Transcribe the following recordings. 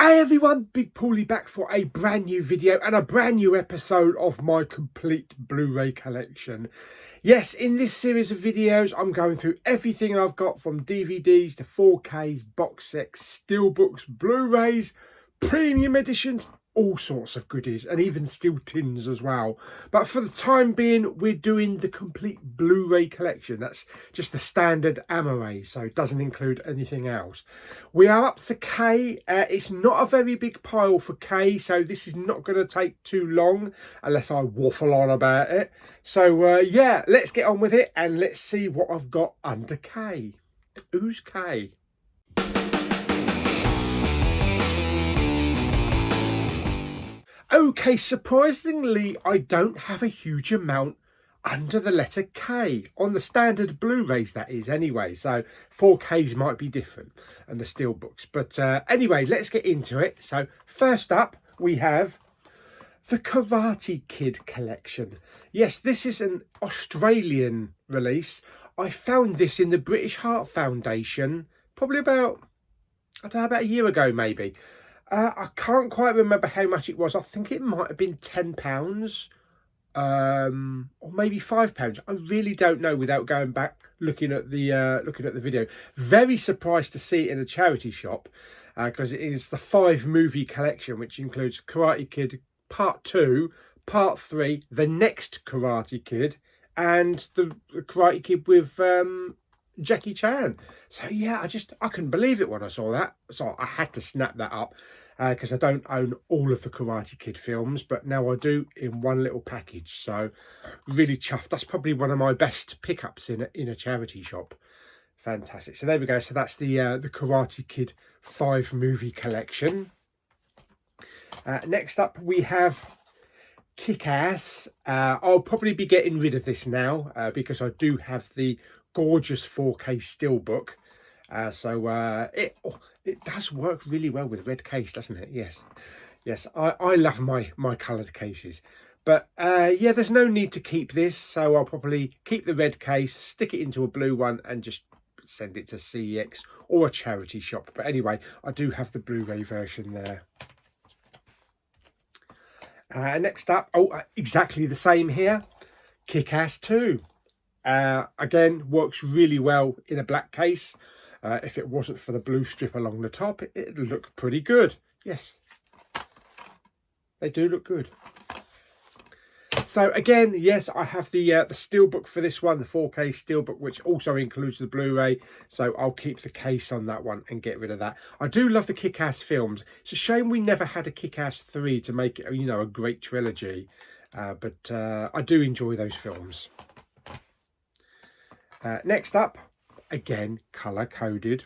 Hey everyone, Big Pauly back for a brand new video and a brand new episode of my complete Blu-ray collection. Yes, in this series of videos, I'm going through everything I've got from DVDs to 4Ks, box sets, steelbooks, Blu-rays, premium editions, all sorts of goodies, and even steel tins as well. But for the time being, we're doing the complete Blu-ray collection. That's just the standard array, so it doesn't include anything else. We are up to K. It's not a very big pile for K, so this is not going to take too long unless I waffle on about it. So yeah, let's get on with it and let's see what I've got under K. Who's K? Okay, surprisingly, I don't have a huge amount under the letter K on the standard Blu-rays, that is, anyway. So 4Ks might be different and the steelbooks. But anyway, let's get into it. So first up, we have the Karate Kid collection. Yes, this is an Australian release. I found this in the British Heart Foundation probably about, I don't know, about a year ago maybe. I can't quite remember how much it was. I think it might have been £10 or maybe £5. I really don't know without going back looking at the video. Very surprised to see it in a charity shop because it is the 5-movie collection, which includes Karate Kid Part 2, Part 3, The Next Karate Kid, and the Karate Kid with Jackie Chan. So yeah, I couldn't believe it when I saw that, so I had to snap that up because I don't own all of the Karate Kid films, but now I do in one little package. So really chuffed. That's probably one of my best pickups in a charity shop. Fantastic. So there we go. So that's the Karate Kid 5-movie collection. Next up we have Kick-Ass. I'll probably be getting rid of this now because I do have the gorgeous 4K steelbook. So it does work really well with red case, doesn't it? Yes, I love my coloured cases. But yeah, there's no need to keep this, so I'll probably keep the red case, stick it into a blue one and just send it to CEX or a charity shop. But anyway, I do have the Blu-ray version there. Next up, exactly the same here, Kick-Ass 2. Again, works really well in a black case. If it wasn't for the blue strip along the top, it'd look pretty good. Yes, they do look good. So again, yes, I have the steelbook for this one, the 4K steelbook, which also includes the Blu-ray. So I'll keep the case on that one and get rid of that. I do love the Kick-Ass films. It's a shame we never had a Kick-Ass 3 to make it, you know, a great trilogy. But I do enjoy those films. Next up, again, colour coded,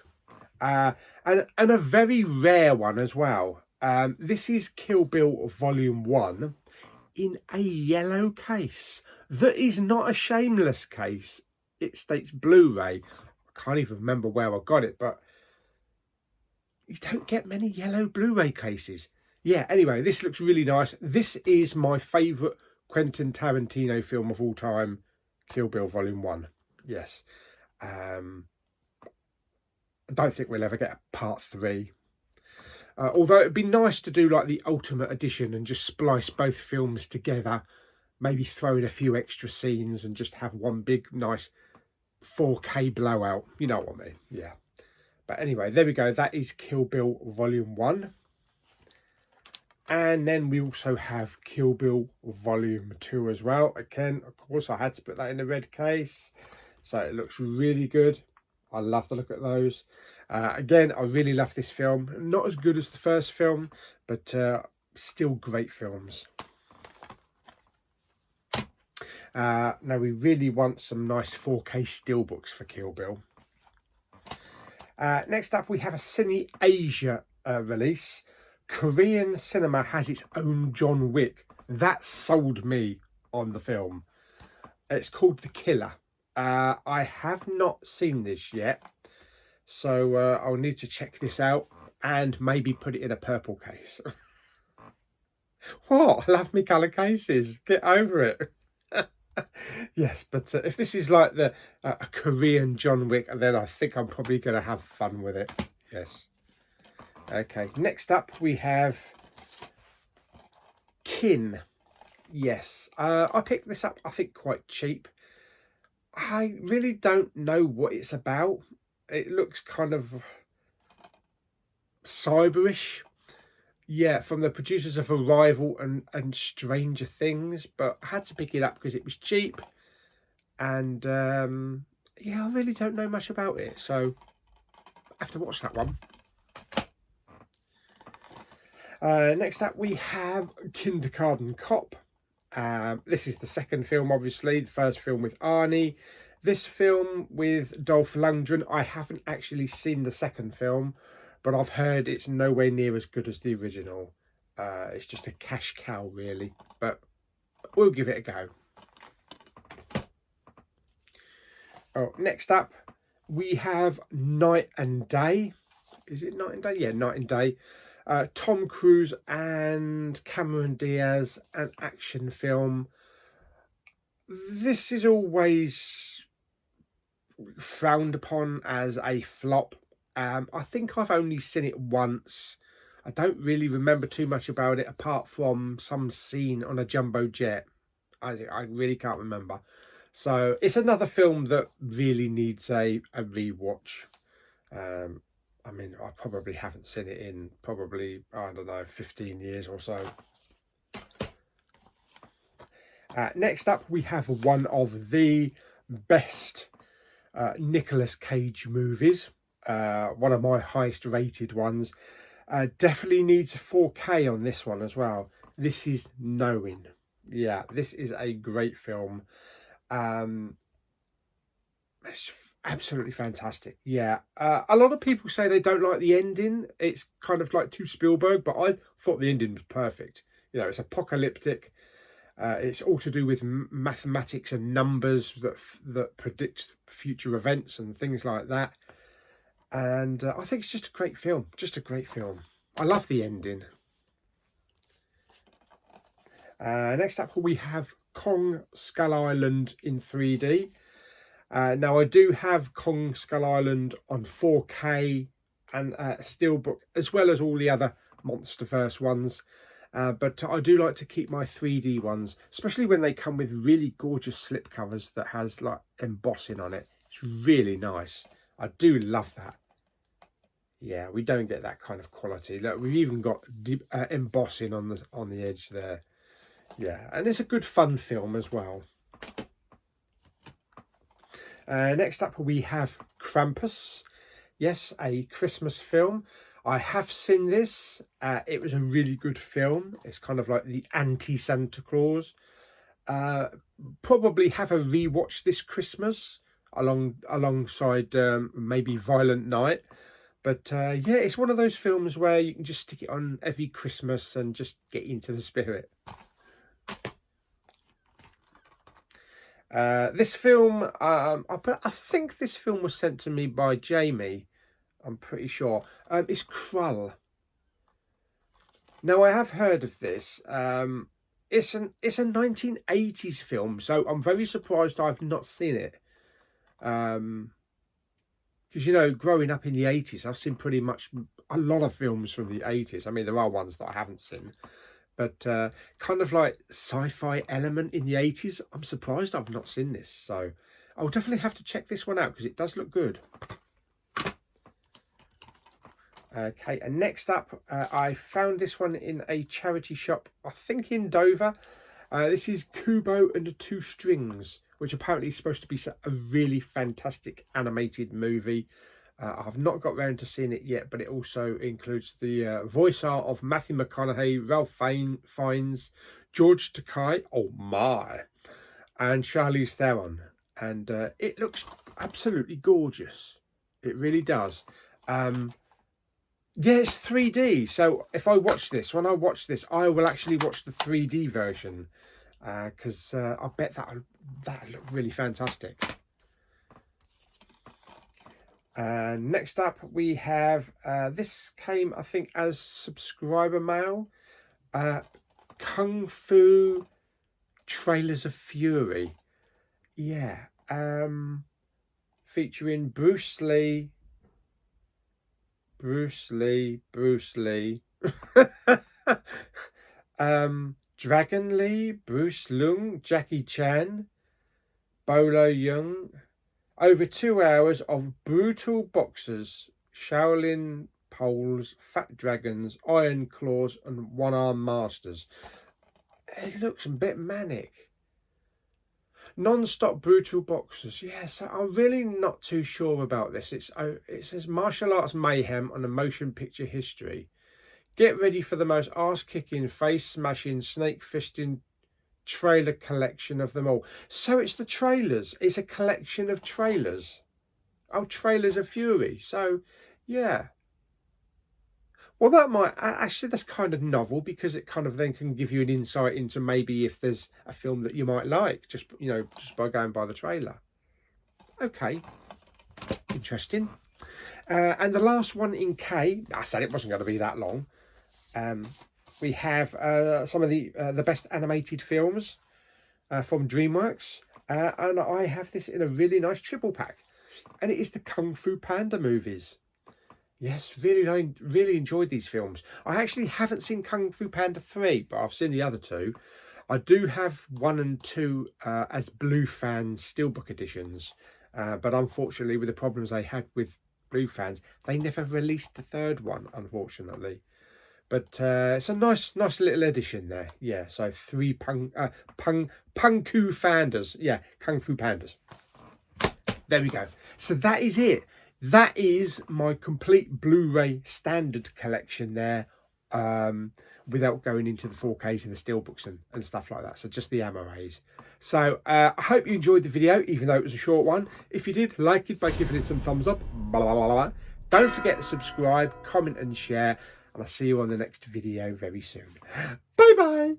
and a very rare one as well. This is Kill Bill Volume 1 in a yellow case. That is not a shameless case. It states Blu-ray. I can't even remember where I got it, but you don't get many yellow Blu-ray cases. Yeah, anyway, this looks really nice. This is my favourite Quentin Tarantino film of all time, Kill Bill Volume 1. Yes. I don't think we'll ever get a part 3. Although it'd be nice to do like the Ultimate Edition and just splice both films together. Maybe throw in a few extra scenes and just have one big nice 4K blowout. You know what I mean? Yeah. But anyway, there we go. That is Kill Bill Volume 1. And then we also have Kill Bill Volume 2 as well. Again, of course, I had to put that in the red case. So it looks really good. I love the look at those. Again, I really love this film. Not as good as the first film, but still great films. Now we really want some nice 4K steelbooks for Kill Bill. Next up, we have a Cine Asia release. Korean cinema has its own John Wick. That sold me on the film. It's called The Killer. I have not seen this yet, so I'll need to check this out and maybe put it in a purple case. What? I love me colour cases. Get over it. Yes, but if this is like a Korean John Wick, then I think I'm probably going to have fun with it. Yes. Okay, next up we have Kin. Yes, I picked this up, I think, quite cheap. I really don't know what it's about. It looks kind of cyberish. Yeah, from the producers of Arrival and Stranger Things, but I had to pick it up because it was cheap. And yeah, I really don't know much about it, so I have to watch that one. Next up we have Kindergarten Cop. This is the second film, obviously. The first film with Arnie. This film with Dolph Lundgren. I haven't actually seen the second film, but I've heard it's nowhere near as good as the original. It's just a cash cow, really. But we'll give it a go. Oh, next up, we have Night and Day. Is it Night and Day? Yeah, Night and Day. Tom Cruise and Cameron Diaz, an action film. This is always frowned upon as a flop. I think I've only seen it once. I don't really remember too much about it apart from some scene on a jumbo jet. I really can't remember. So it's another film that really needs a rewatch. I mean, I probably haven't seen it in probably, I don't know, 15 years or so. Next up, we have one of the best Nicolas Cage movies. One of my highest rated ones. Definitely needs 4K on this one as well. This is Knowing. Yeah, this is a great film. It's absolutely fantastic. Yeah, a lot of people say they don't like the ending. It's kind of like too Spielberg, but I thought the ending was perfect. You know, it's apocalyptic. It's all to do with mathematics and numbers that predict future events and things like that. And I think it's just a great film. Just a great film. I love the ending. Next up, we have Kong Skull Island in 3D. Now, I do have Kong Skull Island on 4K and Steelbook, as well as all the other MonsterVerse ones. But I do like to keep my 3D ones, especially when they come with really gorgeous slipcovers that has like embossing on it. It's really nice. I do love that. Yeah, we don't get that kind of quality. Look, we've even got embossing on the edge there. Yeah, and it's a good fun film as well. Next up we have Krampus. Yes, a Christmas film. I have seen this. It was a really good film. It's kind of like the anti-Santa Claus. Probably have a rewatch this Christmas alongside maybe Violent Night. But yeah, it's one of those films where you can just stick it on every Christmas and just get into the spirit. This film, I think this film was sent to me by Jamie. I'm pretty sure. It's Krull. Now, I have heard of this. It's a 1980s film, so I'm very surprised I've not seen it. Because, you know, growing up in the 80s, I've seen pretty much a lot of films from the 80s. I mean, there are ones that I haven't seen. But kind of like sci-fi element in the 80s. I'm surprised I've not seen this. So I'll definitely have to check this one out because it does look good. Okay, and next up, I found this one in a charity shop, I think in Dover. This is Kubo and the Two Strings, which apparently is supposed to be a really fantastic animated movie. I've not got round to seeing it yet, but it also includes the voice art of Matthew McConaughey, Ralph Fiennes, George Takei, oh my, and Charlize Theron. And it looks absolutely gorgeous. It really does. Yeah, it's 3D. So if I watch this, when I watch this, I will actually watch the 3D version. Because I bet that'll look really fantastic. Next up, we have, this came, I think, as subscriber mail. Kung Fu Trailers of Fury. Yeah. Featuring Bruce Lee, Bruce Lee. Dragon Lee, Bruce Lung, Jackie Chan, Bolo Young. Over 2 hours of brutal boxers, Shaolin poles, fat dragons, iron claws, and one-arm masters. It looks a bit manic. Non-stop brutal boxers. Yes, I'm really not too sure about this. It says martial arts mayhem on a motion picture history. Get ready for the most arse-kicking, face-smashing, snake-fisting trailer collection of them all. So it's the trailers. It's a collection of trailers. Oh, Trailers of Fury. So, yeah. Well, that might... Actually, that's kind of novel, because it kind of then can give you an insight into maybe if there's a film that you might like, just, you know, just by going by the trailer. Okay. Interesting. And the last one in K, I said it wasn't going to be that long. We have some of the best animated films from DreamWorks, and I have this in a really nice triple pack, and it is the Kung Fu Panda movies. Yes, really enjoyed these films. I actually haven't seen Kung Fu Panda 3, but I've seen the other two. I do have 1 and 2 as Blue Fans Steelbook editions, but unfortunately, with the problems they had with Blue Fans, they never released the third one, unfortunately. But it's a nice little edition there. Yeah, so 3 Kung Fu Pandas. Yeah, Kung Fu Pandas. There we go. So that is it. That is my complete Blu-ray standard collection there, without going into the 4Ks and the steelbooks and stuff like that. So just the Amarais. So I hope you enjoyed the video, even though it was a short one. If you did, like it by giving it some thumbs up. Blah, blah, blah, blah. Don't forget to subscribe, comment and share. And I'll see you on the next video very soon. Bye bye.